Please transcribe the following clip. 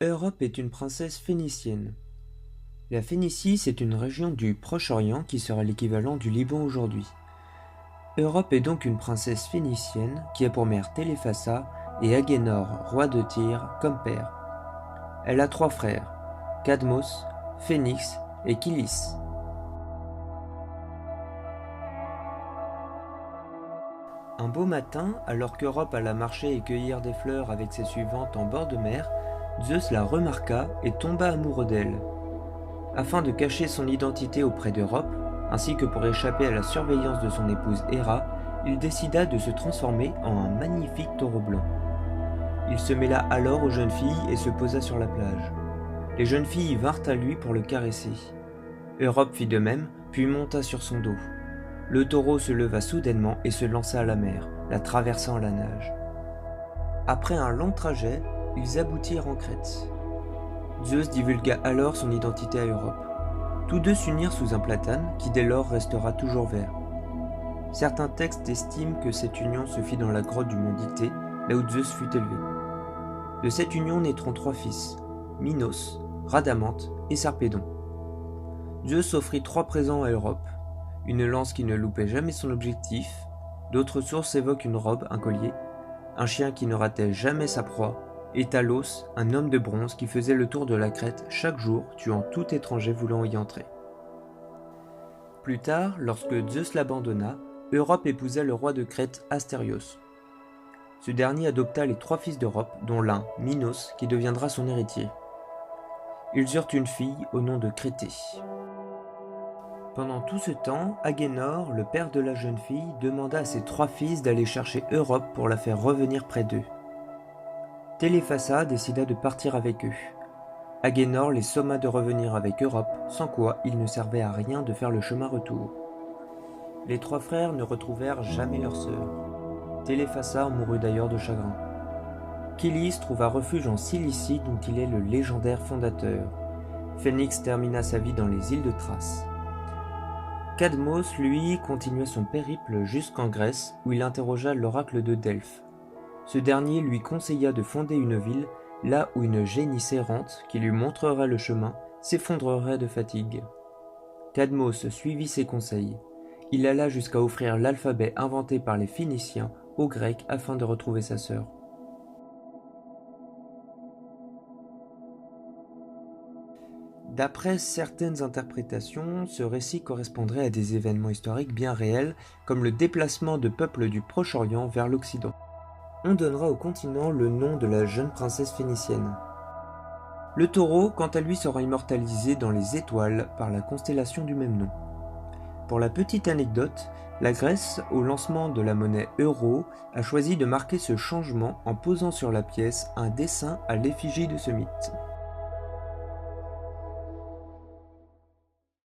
Europe est une princesse phénicienne. La Phénicie, c'est une région du Proche-Orient qui sera l'équivalent du Liban aujourd'hui. Europe est donc une princesse phénicienne qui a pour mère Téléphassa et Agénor, roi de Tyr, comme père. Elle a 3 frères, Cadmos, Phénix et Kilis. Un beau matin, alors qu'Europe alla marcher et cueillir des fleurs avec ses suivantes en bord de mer, Zeus la remarqua et tomba amoureux d'elle. Afin de cacher son identité auprès d'Europe, ainsi que pour échapper à la surveillance de son épouse Héra, il décida de se transformer en un magnifique taureau blanc. Il se mêla alors aux jeunes filles et se posa sur la plage. Les jeunes filles vinrent à lui pour le caresser. Europe fit de même, puis monta sur son dos. Le taureau se leva soudainement et se lança à la mer, la traversant à la nage. Après un long trajet, ils aboutirent en Crète. Zeus divulgua alors son identité à Europe. Tous deux s'unirent sous un platane qui dès lors restera toujours vert. Certains textes estiment que cette union se fit dans la grotte du mont Dictée, là où Zeus fut élevé. De cette union naîtront 3 fils, Minos, Rhadamante et Sarpédon. Zeus offrit 3 présents à Europe, une lance qui ne loupait jamais son objectif, d'autres sources évoquent une robe, un collier, un chien qui ne ratait jamais sa proie, et Talos, un homme de bronze qui faisait le tour de la Crète chaque jour, tuant tout étranger voulant y entrer. Plus tard, lorsque Zeus l'abandonna, Europe épousa le roi de Crète Astérios. Ce dernier adopta les 3 fils d'Europe, dont l'un, Minos, qui deviendra son héritier. Ils eurent une fille au nom de Créthée. Pendant tout ce temps, Agénor, le père de la jeune fille, demanda à ses 3 fils d'aller chercher Europe pour la faire revenir près d'eux. Téléphassa décida de partir avec eux. Agénor les somma de revenir avec Europe, sans quoi il ne servait à rien de faire le chemin retour. Les 3 frères ne retrouvèrent jamais leur sœur. Téléphassa mourut d'ailleurs de chagrin. Kilis trouva refuge en Cilicie dont il est le légendaire fondateur. Phénix termina sa vie dans les îles de Thrace. Cadmos, lui, continua son périple jusqu'en Grèce où il interrogea l'oracle de Delphes. Ce dernier lui conseilla de fonder une ville là où une génisse errante, qui lui montrerait le chemin, s'effondrerait de fatigue. Cadmos suivit ses conseils. Il alla jusqu'à offrir l'alphabet inventé par les Phéniciens aux Grecs afin de retrouver sa sœur. D'après certaines interprétations, ce récit correspondrait à des événements historiques bien réels, comme le déplacement de peuples du Proche-Orient vers l'Occident. On donnera au continent le nom de la jeune princesse phénicienne. Le taureau, quant à lui, sera immortalisé dans les étoiles par la constellation du même nom. Pour la petite anecdote, la Grèce, au lancement de la monnaie euro, a choisi de marquer ce changement en posant sur la pièce un dessin à l'effigie de ce mythe.